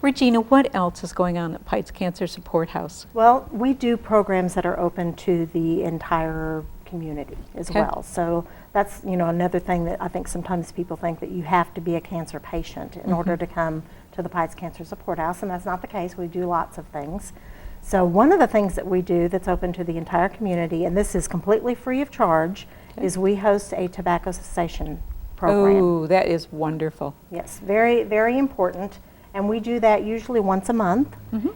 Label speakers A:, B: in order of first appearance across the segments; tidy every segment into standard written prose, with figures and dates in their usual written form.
A: Regina, what else is going on at Pikes Cancer Support House?
B: Well, we do programs that are open to the entire community as well. So that's, another thing that I think sometimes people think that you have to be a cancer patient in order to come to the Pikes Cancer Support House, and that's not the case. We do lots of things. So one of the things that we do that's open to the entire community, and this is completely free of charge, is we host a tobacco cessation program.
A: Oh, that is wonderful.
B: Yes, very, very important. And we do that usually once a month.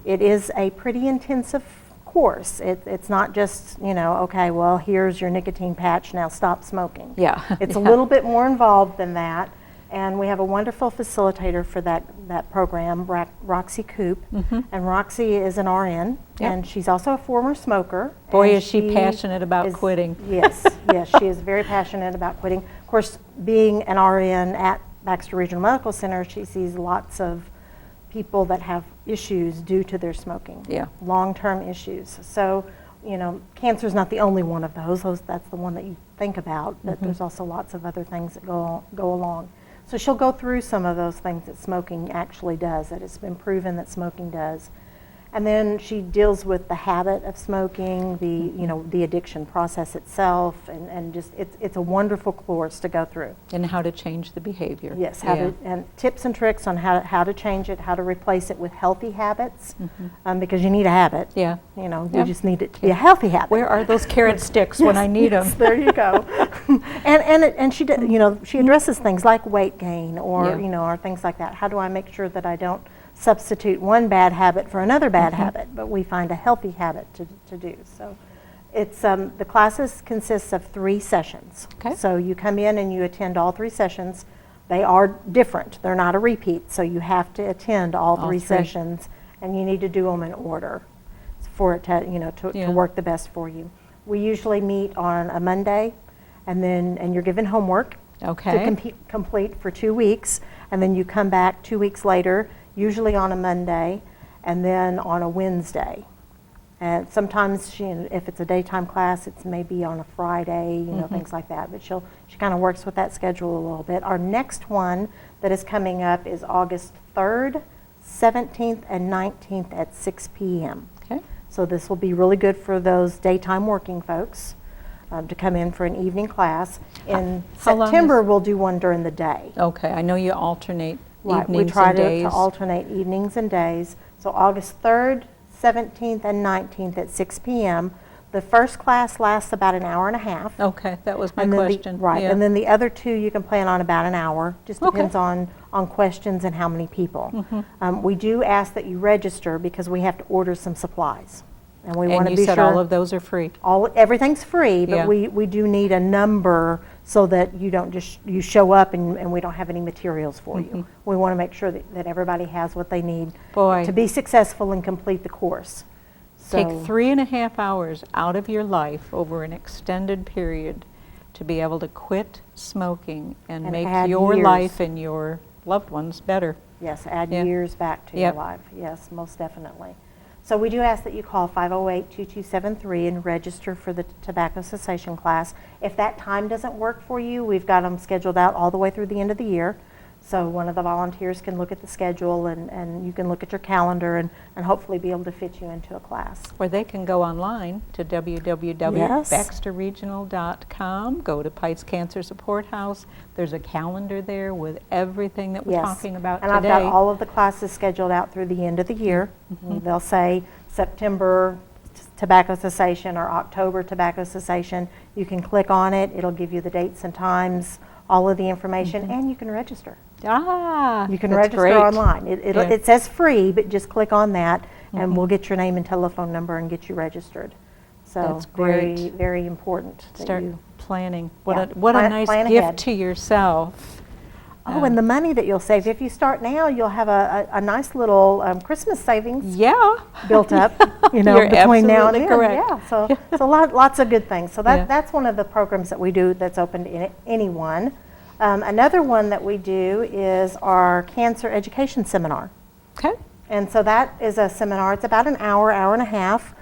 B: It is a pretty intensive course. It's not just, okay, well, here's your nicotine patch, now stop smoking.
A: Yeah.
B: It's a little bit more involved than that. And we have a wonderful facilitator for that program, Roxy Coop. And Roxy is an RN, and she's also a former smoker.
A: Boy, is she passionate about quitting.
B: Yes, yes, she is very passionate about quitting. Of course, being an RN at Baxter Regional Medical Center, she sees lots of people that have issues due to their smoking, long-term issues. So, cancer is not the only one of those. That's the one that you think about, but there's also lots of other things that go along. So she'll go through some of those things that smoking actually does, that it's been proven that smoking does. And then she deals with the habit of smoking, the addiction process itself, and just it's a wonderful course to go through.
A: And how to change the behavior.
B: Yes, and tips and tricks on how to change it, how to replace it with healthy habits, because you need a habit.
A: Yeah.
B: You just need it to be a healthy habit.
A: Where are those carrot sticks when I need them?
B: There you go. and she she addresses things like weight gain or or things like that. How do I make sure that I don't substitute one bad habit for another bad habit, but we find a healthy habit to do. So it's the classes consists of 3 sessions. So you come in and you attend all 3 sessions. They are different. They're not a repeat, so you have to attend all 3 sessions, and you need to do them in order for it to work the best for you. We usually meet on a Monday, and you're given homework to complete for 2 weeks, and then you come back 2 weeks later, usually on a Monday, and then on a Wednesday. And sometimes if it's a daytime class, it's maybe on a Friday, things like that. But she kind of works with that schedule a little bit. Our next one that is coming up is August 3rd, 17th, and 19th at 6 p.m. So this will be really good for those daytime working folks to come in for an evening class. In September, we'll do one during the day.
A: Okay, I know you alternate.
B: Right, we try to alternate evenings and days. So August 3rd, 17th, and 19th at 6 p.m. The first class lasts about an hour and a half.
A: Okay, that was my question.
B: And then the other 2 you can plan on about an hour. Just depends on questions and how many people. We do ask that you register because we have to order some supplies. And we want to be sure.
A: And you said all of those are free.
B: Everything's free, but we do need a number so that you don't just show up and we don't have any materials for you. We want to make sure that everybody has what they need to be successful and complete the course. So
A: take 3.5 hours out of your life over an extended period to be able to quit smoking and make your life and your loved ones better.
B: Yes, add years back to your life. Yes, most definitely. So we do ask that you call 508-2273 and register for the tobacco cessation class. If that time doesn't work for you, we've got them scheduled out all the way through the end of the year. So one of the volunteers can look at the schedule and you can look at your calendar and hopefully be able to fit you into a class.
A: Or they can go online to www.baxterregional.com, go to Pikes Cancer Support House. There's a calendar there with everything that we're talking about today.
B: And I've got all of the classes scheduled out through the end of the year. They'll say September tobacco cessation or October tobacco cessation. You can click on it. It'll give you the dates and times, all of the information, and you can register. You can register online. It says free, but just click on that, and we'll get your name and telephone number and get you registered. So
A: that's great.
B: Very, very important.
A: Start planning. What a nice gift to yourself.
B: And the money that you'll save. If you start now, you'll have a nice little Christmas savings built up, between now and then.
A: Correct.
B: So lots of good things. So that's one of the programs that we do that's open to anyone. Another one that we do is our cancer education seminar. And so that is a seminar. It's about an hour, hour and a half.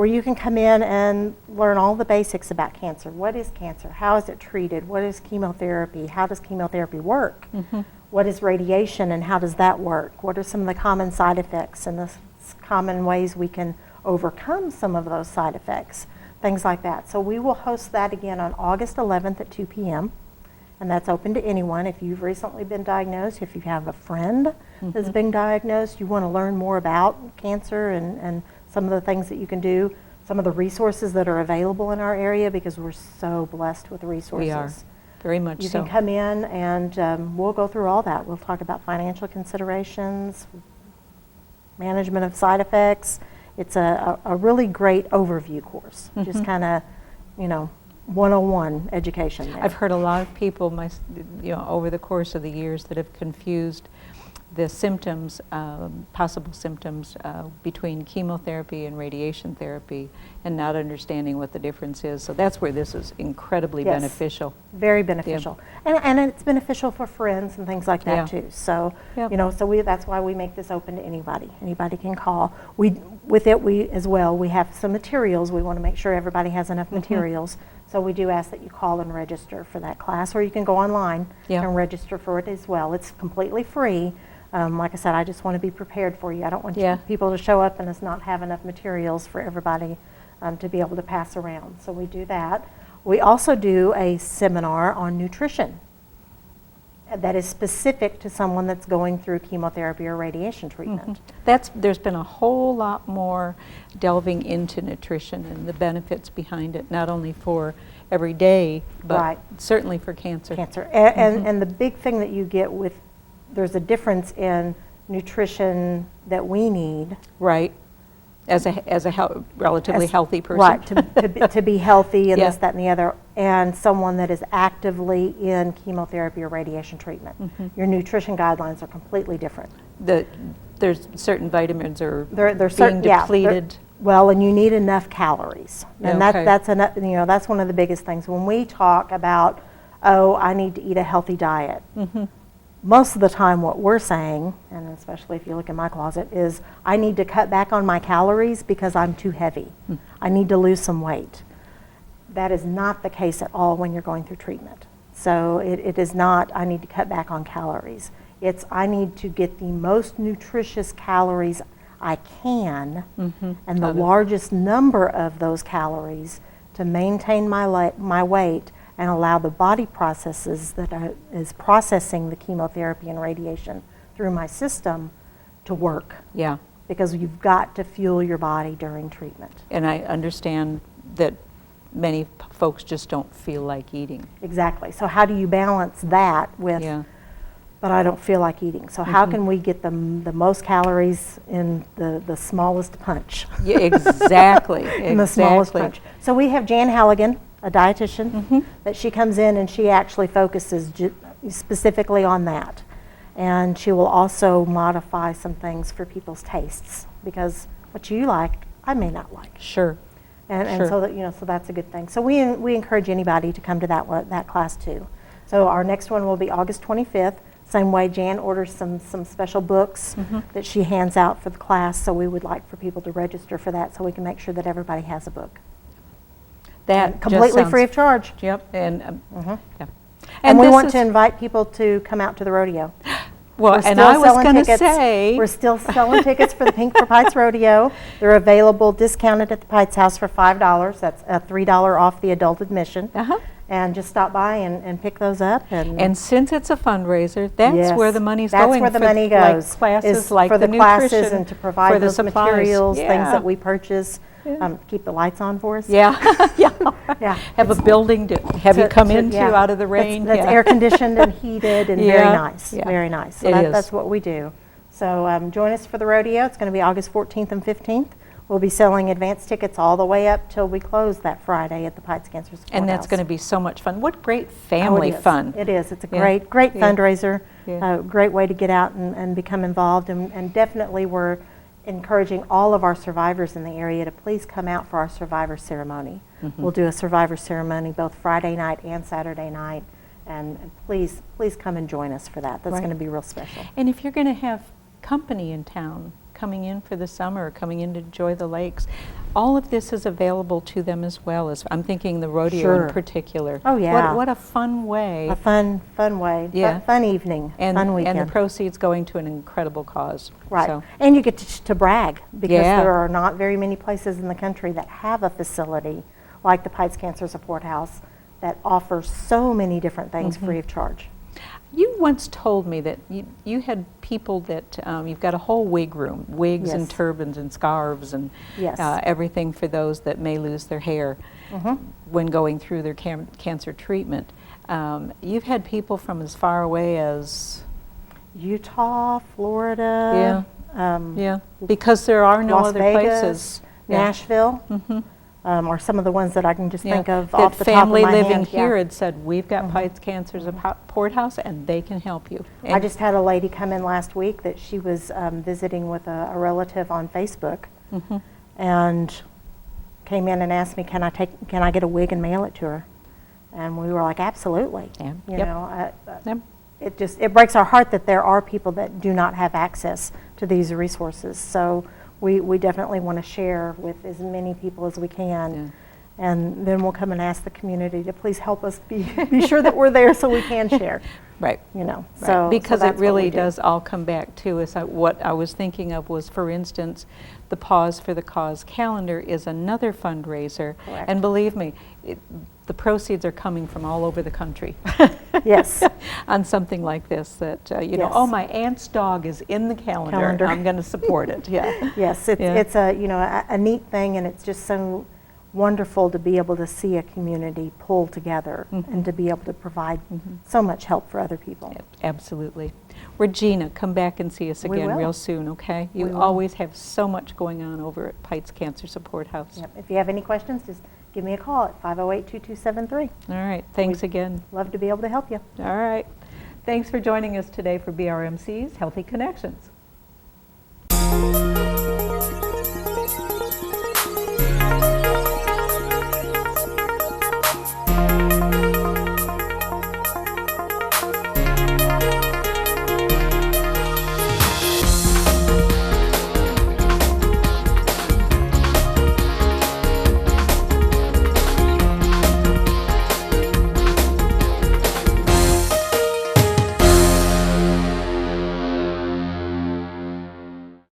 B: where you can come in and learn all the basics about cancer. What is cancer? How is it treated? What is chemotherapy? How does chemotherapy work? What is radiation and how does that work? What are some of the common side effects and the common ways we can overcome some of those side effects? Things like that. So we will host that again on August 11th at 2 p.m. And that's open to anyone. If you've recently been diagnosed, if you have a friend that's been diagnosed, you want to learn more about cancer and some of the things that you can do, some of the resources that are available in our area, because we're so blessed with resources.
A: We are, very much
B: You
A: so.
B: can come in and we'll go through all that. We'll talk about financial considerations, management of side effects. It's a really great overview course, just kind of, 101 education there.
A: I've heard a lot of people, over the course of the years, that have confused the symptoms, possible symptoms between chemotherapy and radiation therapy, and not understanding what the difference is. So that's where this is incredibly beneficial.
B: Very beneficial, and it's beneficial for friends and things like that too. So that's why we make this open to anybody. Anybody can call. We as well. We have some materials. We want to make sure everybody has enough materials. So we do ask that you call and register for that class, or you can go online and register for it as well. It's completely free. Like I said, I just want to be prepared for you. I don't want people to show up and us not have enough materials for everybody to be able to pass around. So we do that. We also do a seminar on nutrition that is specific to someone that's going through chemotherapy or radiation treatment.
A: There's been a whole lot more delving into nutrition and the benefits behind it, not only for every day, but certainly for cancer.
B: And the big thing that you get with, there's a difference in nutrition that we need. Right.
A: As a relatively healthy person.
B: Right, to be healthy and this, that, and the other, and someone that is actively in chemotherapy or radiation treatment. Your nutrition guidelines are completely different.
A: There's certain vitamins are
B: they're
A: being depleted.
B: Well, and you need enough calories. And that's one of the biggest things. When we talk about, I need to eat a healthy diet, most of the time what we're saying, and especially if you look in my closet, is I need to cut back on my calories because I'm too heavy. I need to lose some weight. That is not the case at all when you're going through treatment. So it is not, I need to cut back on calories. It's, I need to get the most nutritious calories I can, and the largest number of those calories to maintain my weight and allow the body processes that is processing the chemotherapy and radiation through my system to work.
A: Yeah.
B: Because you've got to fuel your body during treatment.
A: And I understand that many folks just don't feel like eating.
B: Exactly. So how do you balance that with, but I don't feel like eating? So how can we get the most calories in the smallest punch?
A: Yeah, exactly.
B: In the smallest punch. So we have Jan Halligan, a dietitian, that she comes in and she actually focuses specifically on that. And she will also modify some things for people's tastes, because what you like, I may not like.
A: Sure.
B: And so that, so that's a good thing. So we encourage anybody to come to that class too. So our next one will be August 25th. Same way, Jan orders some special books that she hands out for the class. So we would like for people to register for that, so we can make sure that everybody has a book.
A: That
B: completely free of charge.
A: Yep.
B: And we want to invite people to come out to the rodeo.
A: Well, and I was going to say,
B: we're still selling tickets for the Pink for Pites Rodeo. They're available discounted at the Pites House for $5. That's a $3 off the adult admission. And just stop by and pick those up.
A: And since it's a fundraiser, that's where the money's going.
B: That's where the money goes.
A: Classes like
B: for the classes
A: nutrition,
B: and to provide those materials, things that we purchase.
A: Yeah.
B: Keep the lights on for us.
A: Yeah. Have a building to have you come into out of the rain.
B: That's air conditioned and heated and very nice. Very nice. So that's what we do. So join us for the rodeo. It's going to be August 14th and 15th. We'll be selling advance tickets all the way up till we close that Friday at the Pites Cancer Support
A: And that's
B: House.
A: going to be so much fun. What great family fun.
B: It is. It's a great fundraiser. Great way to get out and become involved. And definitely we're encouraging all of our survivors in the area to please come out for our survivor ceremony. We'll do a survivor ceremony both Friday night and Saturday night, and please come and join us for that. That's going to be real special.
A: And if you're going to have company in town coming in for the summer, coming in to enjoy the lakes, all of this is available to them as well. As I'm thinking the rodeo
B: Sure.
A: in particular.
B: Oh, yeah.
A: What a fun way.
B: A fun way.
A: Yeah.
B: Fun evening. Fun weekend.
A: And the proceeds going to an incredible cause.
B: Right.
A: So,
B: And you get to brag, because
A: Yeah.
B: there are not very many places in the country that have a facility like the Pikes Cancer Support House that offers so many different things free of charge.
A: you once told me that you had people that you've got a whole wig room, wigs and
B: Yes.
A: turbans and scarves and
B: Yes.
A: everything for those that may lose their hair when going through their cancer treatment. You've had people from as far away as
B: Utah, Florida,
A: because there are no
B: Las
A: other
B: Vegas,
A: places.
B: Nashville, are some of the ones that I can just think of
A: that
B: off the top of
A: family
B: my
A: living
B: hand.
A: here had said, we've got Pikes Cancer Support House and they can help you.
B: I just had a lady come in last week that she was visiting with a relative on Facebook, and came in and asked me, can I get a wig and mail it to her? And we were like, absolutely.
A: Yeah.
B: You
A: Yep.
B: know, it breaks our heart that there are people that do not have access to these resources. So we definitely want to share with as many people as we can. And then we'll come and ask the community to please help us be sure that we're there so we can share.
A: Right.
B: You know,
A: Right.
B: so
A: Because
B: so
A: it
B: that's what we
A: really
B: do.
A: does all come back to is what I was thinking of was, for instance, the Pause for the Cause calendar is another fundraiser.
B: Correct.
A: And believe me, the proceeds are coming from all over the country.
B: Yes.
A: On something like this that, you know,
B: Yes.
A: oh, my aunt's dog is in the calendar. I'm going to support it. Yeah.
B: Yes, it's a, you know, a neat thing, and it's just so wonderful to be able to see a community pull together and to be able to provide so much help for other people.
A: Absolutely. Regina, come back and see us
B: We
A: again
B: will.
A: real soon, okay? You
B: We will.
A: always have so much going on over at Pikes Cancer Support House.
B: Yep. If you have any questions, just give me a call at 508-2273.
A: All right. Thanks again.
B: Love to be able to help you.
A: All right. Thanks for joining us today for BRMC's Healthy Connections.